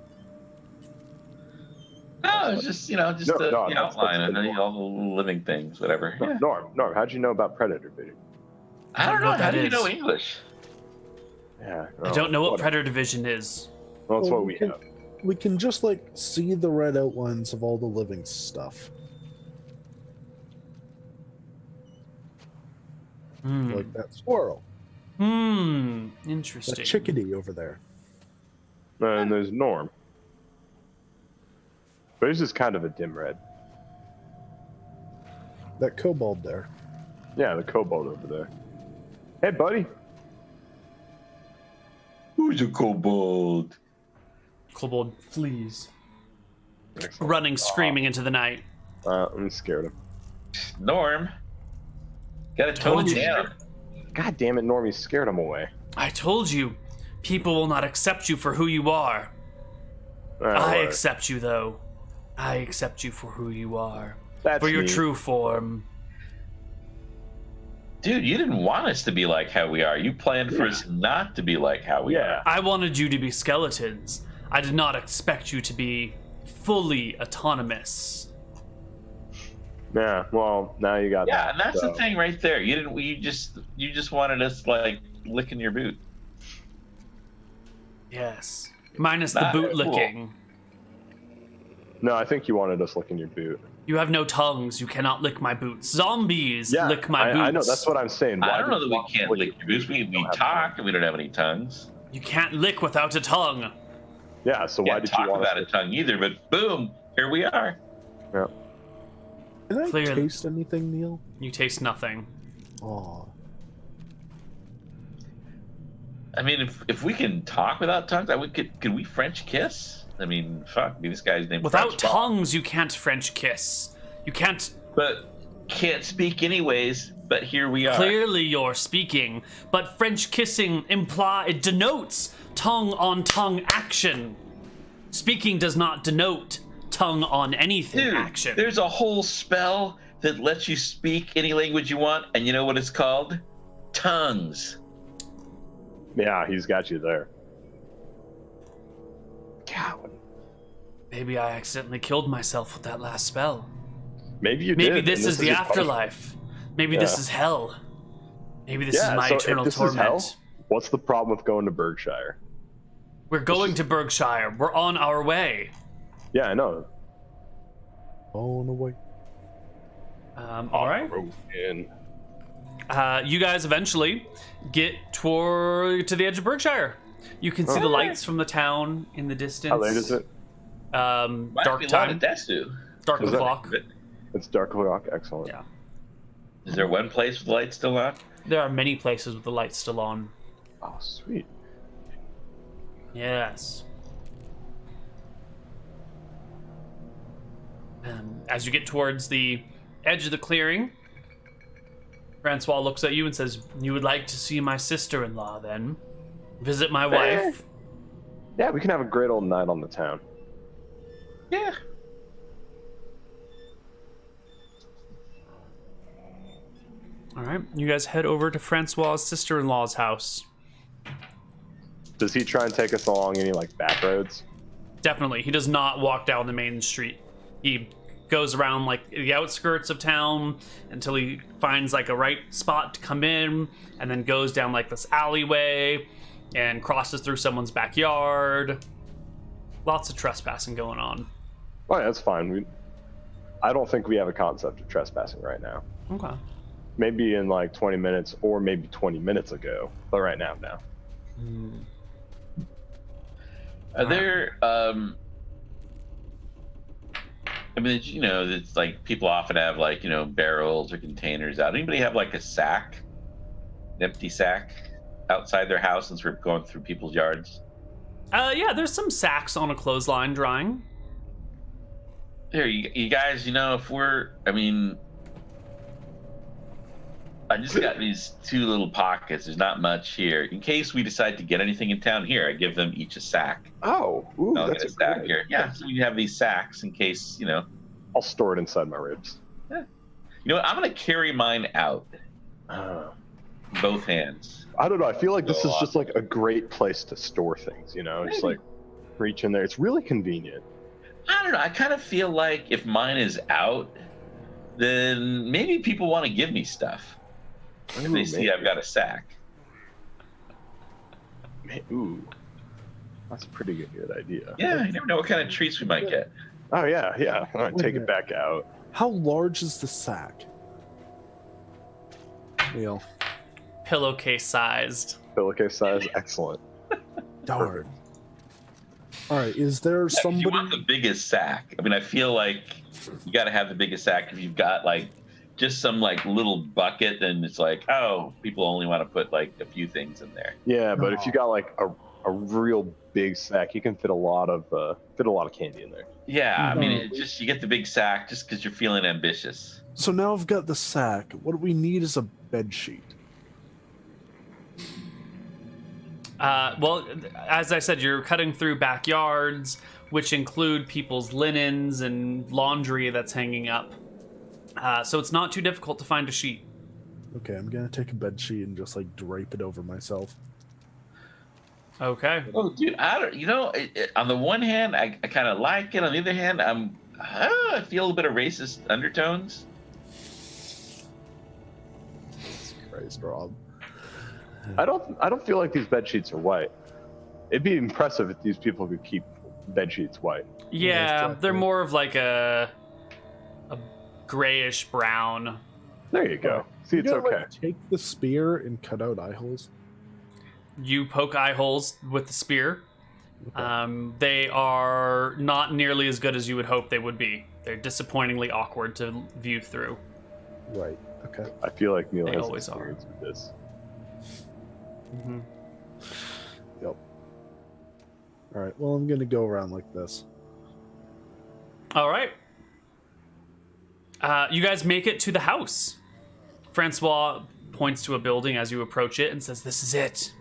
Speaker 2: No, it's just,
Speaker 3: No,
Speaker 2: the
Speaker 3: that's
Speaker 2: outline and
Speaker 3: the
Speaker 2: then all the living things, whatever. Yeah.
Speaker 3: Norm, how'd you know about Predator vision?
Speaker 2: I don't know.
Speaker 1: what
Speaker 2: How
Speaker 1: that
Speaker 2: do you
Speaker 1: is.
Speaker 2: know English?
Speaker 3: Yeah.
Speaker 1: I don't know what
Speaker 3: whatever.
Speaker 1: Predator Vision is.
Speaker 3: Well, that's
Speaker 4: Well,
Speaker 3: what we have.
Speaker 4: We can just like see the red outlines of all the living stuff, like that squirrel, that
Speaker 1: Interesting.
Speaker 4: chickadee over there.
Speaker 3: And there's Norm. But he's just kind of a dim red.
Speaker 4: That kobold there.
Speaker 3: Yeah, the kobold over there. Hey, buddy.
Speaker 2: Who's a kobold?
Speaker 1: Kobold flees,
Speaker 3: Excellent.
Speaker 1: running, screaming into the night.
Speaker 3: I'm scared of him.
Speaker 2: Norm. Gotta tone
Speaker 1: Told
Speaker 2: it
Speaker 1: you.
Speaker 2: down.
Speaker 3: God damn it, Normie scared him away.
Speaker 1: I told you, people will not accept you for who you are. I
Speaker 3: Alright.
Speaker 1: accept you, though. I accept you for who you are.
Speaker 3: That's
Speaker 1: For your
Speaker 3: neat.
Speaker 1: true form.
Speaker 2: Dude, you didn't want us to be like how we are. You planned for us not to be like how we
Speaker 3: Yeah.
Speaker 2: are.
Speaker 1: I wanted you to be skeletons. I did not expect you to be fully autonomous.
Speaker 3: Yeah, well, now you got
Speaker 2: Yeah,
Speaker 3: that.
Speaker 2: and that's
Speaker 3: so.
Speaker 2: the thing right there. You didn't. You just wanted us like licking your boot.
Speaker 1: Yes. Minus the
Speaker 2: Not
Speaker 1: boot
Speaker 2: cool.
Speaker 1: licking.
Speaker 3: No, I think you wanted us licking your boot.
Speaker 1: You have no tongues. You cannot lick my boots. Zombies
Speaker 3: Yeah,
Speaker 1: lick my boots.
Speaker 3: I know, that's what I'm saying.
Speaker 2: I
Speaker 3: Why
Speaker 2: don't
Speaker 3: do
Speaker 2: know that
Speaker 3: you
Speaker 2: we
Speaker 3: want
Speaker 2: can't
Speaker 3: to
Speaker 2: lick your boots. We
Speaker 3: don't have
Speaker 2: talk
Speaker 3: tongues?
Speaker 2: and we don't have any tongues.
Speaker 1: You can't lick without a tongue.
Speaker 3: Yeah, so why
Speaker 2: Can't
Speaker 3: did
Speaker 2: talk
Speaker 3: you want
Speaker 2: about
Speaker 3: us
Speaker 2: a tongue either. But boom, here we are.
Speaker 3: Yeah.
Speaker 4: Can I
Speaker 1: Clearly.
Speaker 4: taste anything, Neal?
Speaker 1: You taste nothing.
Speaker 4: Aw.
Speaker 2: I mean, if we can talk without tongues, could we French kiss? I mean, fuck, this guy's name.
Speaker 1: Without
Speaker 2: French Ball.
Speaker 1: tongues, you can't French kiss. You can't.
Speaker 2: But can't speak anyways. But here we are.
Speaker 1: Clearly, you're speaking, but French kissing it denotes tongue on tongue action. Speaking does not denote tongue on anything
Speaker 2: Dude,
Speaker 1: action.
Speaker 2: there's a whole spell that lets you speak any language you want, and you know what it's called? Tongues.
Speaker 3: Yeah, he's got you there. God.
Speaker 1: Maybe I accidentally killed myself with that last spell.
Speaker 3: Maybe you
Speaker 1: Maybe
Speaker 3: did.
Speaker 1: this
Speaker 3: and
Speaker 1: is the
Speaker 3: your punishment.
Speaker 1: afterlife. Maybe this
Speaker 3: Yeah.
Speaker 1: is hell. Maybe this
Speaker 3: Yeah,
Speaker 1: is my
Speaker 3: so
Speaker 1: eternal
Speaker 3: if this is
Speaker 1: torment.
Speaker 3: hell, what's the problem with going to Berkshire?
Speaker 1: We're going to Berkshire. We're on our way.
Speaker 3: Yeah, I know.
Speaker 4: On the way.
Speaker 1: All right.
Speaker 3: And
Speaker 1: You guys eventually get to the edge of Berkshire. You can see the lights from the town in the distance.
Speaker 3: how late is it?
Speaker 2: Might
Speaker 1: Dark
Speaker 2: be
Speaker 1: time.
Speaker 2: Desu.
Speaker 1: Dark
Speaker 3: Is that-
Speaker 1: o'clock.
Speaker 3: It's dark o'clock. Excellent.
Speaker 1: Yeah.
Speaker 2: Is there one place with the lights still on?
Speaker 1: There are many places with the lights still on.
Speaker 3: Oh, sweet.
Speaker 1: Yes. As you get towards the edge of the clearing, Francois looks at you and says, "You would like to see my sister-in-law, then? Visit my wife?"
Speaker 3: Yeah, we can have a great old night on the town.
Speaker 2: Yeah.
Speaker 1: All right. You guys head over to Francois's sister-in-law's house.
Speaker 3: Does he try and take us along any like back roads?
Speaker 1: Definitely. He does not walk down the main street. He goes around like the outskirts of town until he finds like a right spot to come in, and then goes down like this alleyway and crosses through someone's backyard. Lots of trespassing going on.
Speaker 3: Oh, yeah, that's fine. I don't think we have a concept of trespassing right now.
Speaker 1: Okay.
Speaker 3: Maybe in like 20 minutes or maybe 20 minutes ago, but right now, no.
Speaker 2: Are there I mean, you know, it's like people often have like, you know, barrels or containers out. Anybody have like a sack, an empty sack outside their house since we're going through people's yards?
Speaker 1: Yeah, there's some sacks on a clothesline drying.
Speaker 2: Here, you guys, you know, I just got these two little pockets. There's not much here. In case we decide to get anything in town here, I give them each a sack.
Speaker 3: Oh, ooh,
Speaker 2: I'll
Speaker 3: that's
Speaker 2: get a
Speaker 3: a
Speaker 2: sack
Speaker 3: great
Speaker 2: here.
Speaker 3: idea.
Speaker 2: Yeah, so we have these sacks in case, you know.
Speaker 3: I'll store it inside my ribs.
Speaker 2: You know what? I'm going to carry mine out.
Speaker 3: Uh,
Speaker 2: Both hands.
Speaker 3: I don't know. I feel like this
Speaker 2: Go
Speaker 3: is
Speaker 2: on.
Speaker 3: just like a great place to store things, you know? Just like reach in there. It's really convenient.
Speaker 2: I don't know. I kind of feel like if mine is out, then maybe people want to give me stuff. If they see I've got a sack.
Speaker 3: Ooh, that's a pretty good idea.
Speaker 2: Yeah, you never know what kind of treats we might get.
Speaker 3: Oh, yeah, yeah. All right,
Speaker 4: Wait a
Speaker 3: take it
Speaker 4: minute.
Speaker 3: back out.
Speaker 4: How large is the sack? Neal.
Speaker 1: Pillowcase sized.
Speaker 3: Pillowcase size, excellent.
Speaker 4: Darn. All right, is there
Speaker 2: If you want
Speaker 4: somebody?
Speaker 2: the biggest sack, I mean, I feel like you got to have the biggest sack if you've got like just some like little bucket, then it's like, oh, people only want to put like a few things in there.
Speaker 3: Yeah, but if you got like a real big sack, you can fit a lot of candy in there.
Speaker 2: Yeah, I mean, it just you get the big sack just because you're feeling ambitious.
Speaker 4: So now I've got the sack. What we need is a bed sheet.
Speaker 1: Well, as I said, you're cutting through backyards, which include people's linens and laundry that's hanging up. So it's not too difficult to find a sheet.
Speaker 4: Okay, I'm gonna take a bed sheet and just like drape it over myself.
Speaker 1: Okay.
Speaker 2: Oh, dude, on the one hand, I kind of like it. On the other hand, I feel a bit of racist undertones.
Speaker 4: Jesus Christ, Rob.
Speaker 3: I don't feel like these bed sheets are white. It'd be impressive if these people could keep bed sheets white.
Speaker 1: Yeah, they're more of like a grayish brown.
Speaker 3: There you go. See, it's okay.
Speaker 4: Like, take the spear and cut out eye holes.
Speaker 1: You poke eye holes with the spear.
Speaker 4: Okay.
Speaker 1: They are not nearly as good as you would hope they would be. They're disappointingly awkward to view through.
Speaker 4: Right. Okay.
Speaker 3: I feel like Neal
Speaker 1: They
Speaker 3: has
Speaker 1: always
Speaker 3: experience with this.
Speaker 1: Mm-hmm.
Speaker 4: Yep. All right. Well, I'm gonna go around like this.
Speaker 1: All right. You guys make it to the house. Francois points to a building as you approach it and says, "This is it.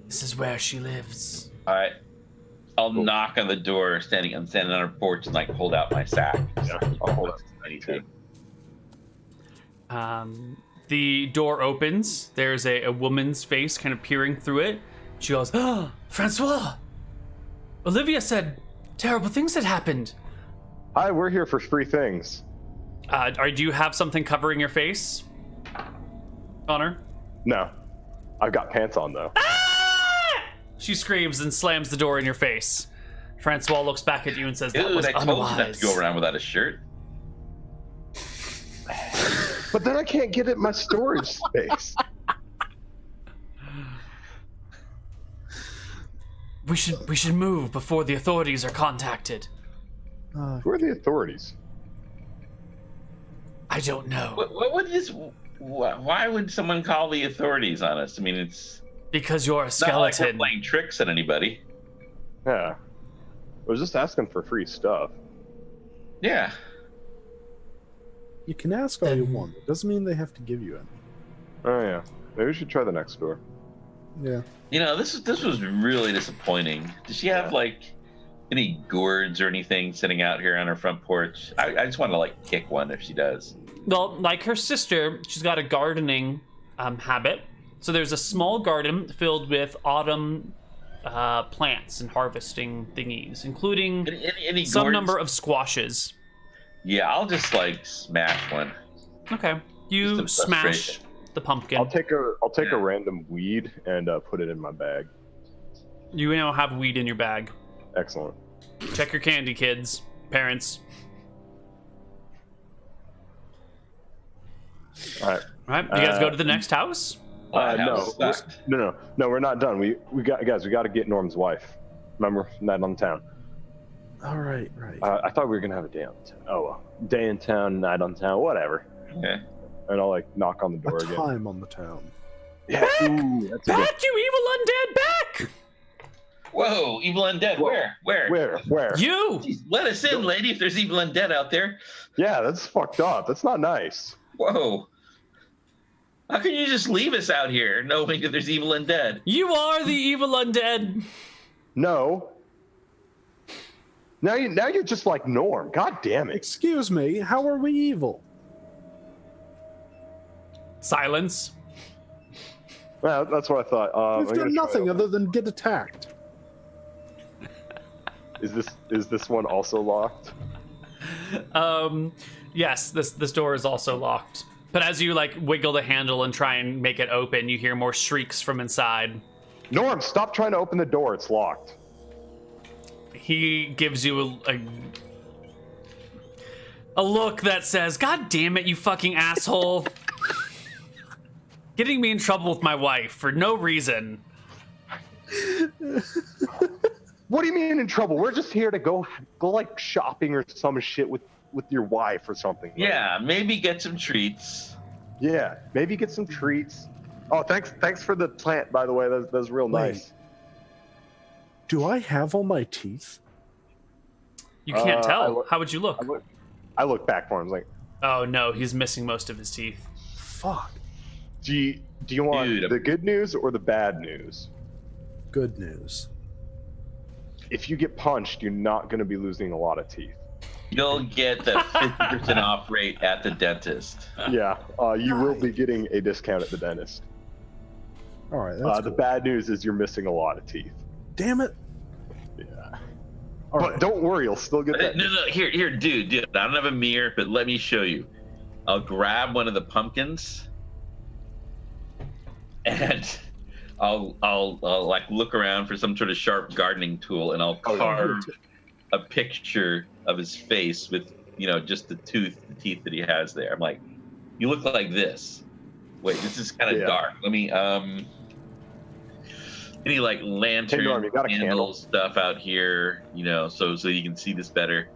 Speaker 1: This is where she lives."
Speaker 2: All right, I'll knock on the door. I'm standing on our porch and like hold out my sack.
Speaker 3: Yeah, I'll hold out
Speaker 2: anything.
Speaker 1: The door opens. There's a woman's face kind of peering through it. She goes, "Ah, Francois! Olivia said terrible things had happened."
Speaker 3: Hi, we're here for free things.
Speaker 1: Do you have something covering your face, Connar?
Speaker 3: No, I've got pants on though.
Speaker 1: Ah! She screams and slams the door in your face. Francois looks back at you and says, "That
Speaker 2: Dude,
Speaker 1: was
Speaker 2: I told you
Speaker 1: unwise."
Speaker 2: not to go around without a shirt.
Speaker 3: But then I can't get it in my storage space.
Speaker 1: We should move before the authorities are contacted.
Speaker 3: Who are the authorities?
Speaker 1: I don't know.
Speaker 2: What would this? Why would someone call the authorities on us? I mean, it's
Speaker 1: Because you're a
Speaker 2: not like we're
Speaker 1: skeleton.
Speaker 2: playing tricks on anybody.
Speaker 3: Yeah, I was just asking for free stuff.
Speaker 2: Yeah.
Speaker 4: You can ask all you want. It doesn't mean they have to give you any.
Speaker 3: Oh yeah, maybe we should try the next door.
Speaker 4: Yeah.
Speaker 2: You know, this was really disappointing. Does she have like any gourds or anything sitting out here on her front porch? I just want to like kick one if she does.
Speaker 1: Well, like her sister, she's got a gardening habit. So there's a small garden filled with autumn plants and harvesting thingies, including
Speaker 2: Any
Speaker 1: some
Speaker 2: gourds?
Speaker 1: number of squashes.
Speaker 2: Yeah, I'll just like smash one.
Speaker 1: Okay, you
Speaker 2: Just a
Speaker 1: smash
Speaker 2: frustration.
Speaker 1: the pumpkin.
Speaker 3: I'll take a
Speaker 2: Yeah.
Speaker 3: random weed and put it in my bag.
Speaker 1: You now have weed in your bag.
Speaker 3: Excellent.
Speaker 1: Check your candy, kids, parents.
Speaker 3: All right.
Speaker 1: All right, you guys go to the next house.
Speaker 2: That
Speaker 3: no,
Speaker 2: house sucked.
Speaker 3: no, we're not done. We got to get Norm's wife. Remember, night on town.
Speaker 4: All right.
Speaker 3: I thought we were gonna have a day on town. Oh well, day in town, night on town, whatever.
Speaker 2: Okay.
Speaker 3: And I'll like knock on the door
Speaker 4: A
Speaker 3: again.
Speaker 4: time on the town.
Speaker 3: Yeah, ooh, that's a good.
Speaker 1: Back, you evil undead, back!
Speaker 2: Whoa, evil undead.
Speaker 3: Whoa.
Speaker 2: Where?
Speaker 3: Where?
Speaker 1: You!
Speaker 2: Jeez, let us in, lady, if there's evil undead out there.
Speaker 3: Yeah, that's fucked up. That's not nice.
Speaker 2: Whoa. How can you just leave us out here knowing that there's evil undead?
Speaker 1: You are the evil undead!
Speaker 3: No. Now you're just like Norm. God damn it.
Speaker 4: Excuse me. How are we evil?
Speaker 1: Silence.
Speaker 3: Well, that's what I thought.
Speaker 4: We've
Speaker 3: I'm
Speaker 4: done
Speaker 3: gonna try
Speaker 4: nothing
Speaker 3: it.
Speaker 4: other than get attacked.
Speaker 3: Is this one also locked?
Speaker 1: Yes, this door is also locked. But as you like wiggle the handle and try and make it open, you hear more shrieks from inside.
Speaker 3: Norm, stop trying to open the door. It's locked.
Speaker 1: He gives you a look that says, "God damn it, you fucking asshole." Getting me in trouble with my wife for no reason.
Speaker 3: What do you mean in trouble? We're just here to go like shopping or some shit with with your wife or something.
Speaker 2: Yeah, maybe get some treats.
Speaker 3: Yeah, maybe get some treats. Oh, thanks for the plant, by the way. That's real
Speaker 4: Wait.
Speaker 3: nice.
Speaker 4: Do I have all my teeth?
Speaker 1: You can't tell.
Speaker 3: look-
Speaker 1: How would you look?
Speaker 3: I look back for him. I was like,
Speaker 1: Oh no, he's missing most of his teeth.
Speaker 4: Fuck.
Speaker 3: do you want
Speaker 2: Dude.
Speaker 3: the good news or the bad news?
Speaker 4: Good news.
Speaker 3: If you get punched, you're not going to be losing a lot of teeth.
Speaker 2: You'll get the 50% off rate at the dentist.
Speaker 3: Yeah, you will be getting a discount at the dentist.
Speaker 4: All right, that's
Speaker 3: The
Speaker 4: cool.
Speaker 3: bad news is you're missing a lot of teeth.
Speaker 4: Damn it.
Speaker 3: Yeah.
Speaker 4: All
Speaker 3: But
Speaker 4: right.
Speaker 3: don't worry, you'll still get that.
Speaker 2: No, here, dude. I don't have a mirror, but let me show you. I'll grab one of the pumpkins, and I'll like look around for some sort of sharp gardening tool, and I'll carve a picture of his face with, just the teeth that he has there. I'm like, you look like this. Wait, this is kind of dark. Let me any like lantern,
Speaker 3: Norm, you got a
Speaker 2: candle
Speaker 3: candle?
Speaker 2: stuff out here, so you can see this better.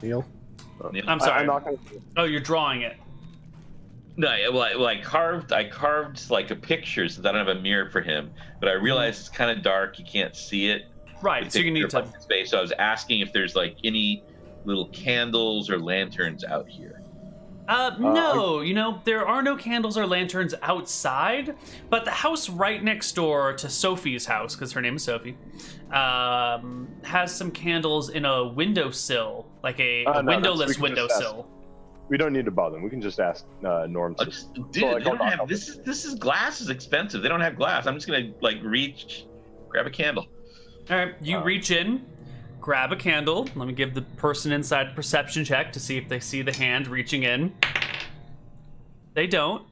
Speaker 4: Neal?
Speaker 1: I'm sorry.
Speaker 3: I'm not gonna...
Speaker 1: Oh, you're drawing it.
Speaker 2: No, I carved like a picture since I don't have a mirror for him, but I realized it's kind of dark. You can't see it.
Speaker 1: Right, so you need to.
Speaker 2: Space. So I was asking if there's like any little candles or lanterns out here.
Speaker 1: No, there are no candles or lanterns outside, but the house right next door to Sophie's house, because her name is Sophie, has some candles in a windowsill, like a windowless windowsill.
Speaker 3: We don't need to bother them. We can just ask Norm.
Speaker 2: Dude, they don't have this. This is glass is expensive. They don't have glass. I'm just gonna reach, grab a candle.
Speaker 1: All right, you reach in, grab a candle. Let me give the person inside a perception check to see if they see the hand reaching in. They don't.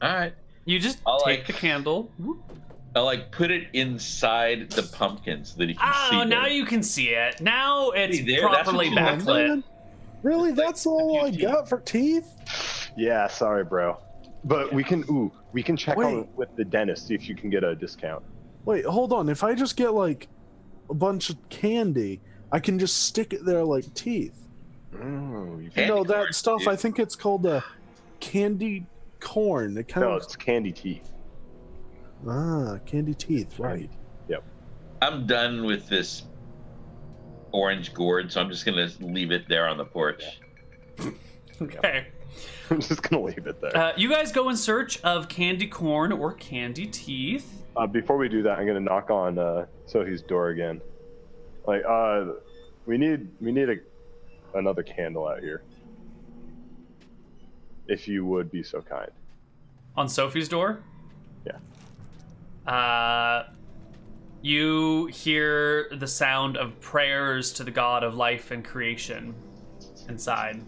Speaker 2: All right.
Speaker 1: You just take the candle.
Speaker 2: I'll put it inside the pumpkin so that you can see.
Speaker 1: Oh, now
Speaker 2: them.
Speaker 1: you can see it. Now it's
Speaker 2: See there? That's
Speaker 1: properly
Speaker 2: what you want.
Speaker 1: backlit.
Speaker 4: Really? That's all I got for teeth?
Speaker 3: Yeah, sorry, bro. But we can check on with the dentist, see if you can get a discount.
Speaker 4: Wait, hold on. If I just get a bunch of candy, I can just stick it there like teeth. That stuff,
Speaker 2: dude.
Speaker 4: I think it's called candy corn. It kind
Speaker 3: No,
Speaker 4: of
Speaker 3: it's candy teeth.
Speaker 4: candy teeth, right?
Speaker 3: Yep.
Speaker 2: I'm done with this orange gourd, so I'm just gonna leave it there on the porch.
Speaker 1: Okay.
Speaker 3: I'm just gonna leave it there.
Speaker 1: You guys go in search of candy corn or candy teeth.
Speaker 3: Before we do that, I'm gonna knock on Sohi's door again. We need another candle out here. If you would be so kind.
Speaker 1: On Sophie's door?
Speaker 3: Yeah.
Speaker 1: You hear the sound of prayers to the god of life and creation inside.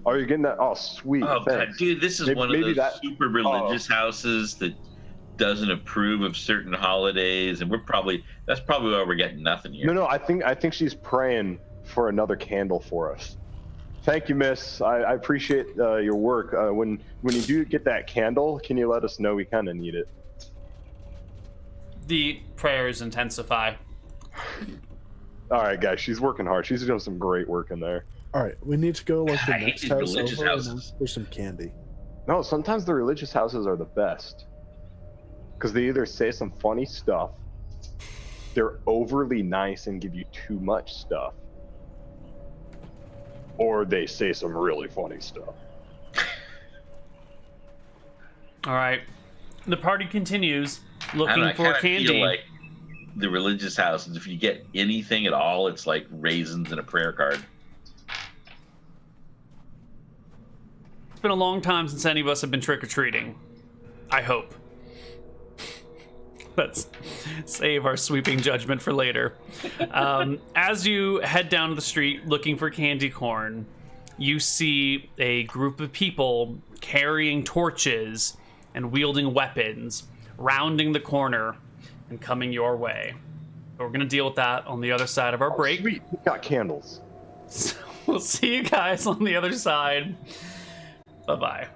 Speaker 3: Oh, you're getting that? Oh, sweet.
Speaker 2: Oh god,
Speaker 3: thanks.
Speaker 2: dude, this is
Speaker 3: Maybe-
Speaker 2: one of
Speaker 3: maybe
Speaker 2: those
Speaker 3: that-
Speaker 2: super religious houses that doesn't approve of certain holidays, and that's probably why we're getting nothing here.
Speaker 3: No, I think she's praying for another candle for us. Thank you, miss. I appreciate your work. When you do get that candle, can you let us know? We kind of need it.
Speaker 1: The prayers intensify.
Speaker 3: All right, guys. She's working hard. She's doing some great work in there.
Speaker 4: All right, we need to go the
Speaker 2: I hate
Speaker 4: next
Speaker 2: these
Speaker 4: house
Speaker 2: religious
Speaker 4: over and
Speaker 2: houses.
Speaker 4: ask for some candy.
Speaker 3: No, sometimes the religious houses are the best. Because they either say some funny stuff, they're overly nice and give you too much stuff, or they say some really funny stuff.
Speaker 1: All right. The party continues looking
Speaker 2: I
Speaker 1: for
Speaker 2: kinda
Speaker 1: candy.
Speaker 2: feel like the religious houses, if you get anything at all, it's like raisins and a prayer card.
Speaker 1: It's been a long time since any of us have been trick-or-treating. I hope. Let's save our sweeping judgment for later. As you head down the street looking for candy corn, you see a group of people carrying torches and wielding weapons, rounding the corner and coming your way. But we're going to deal with that on the other side of our break.
Speaker 3: Sweet, we got candles.
Speaker 1: So we'll see you guys on the other side. Bye-bye.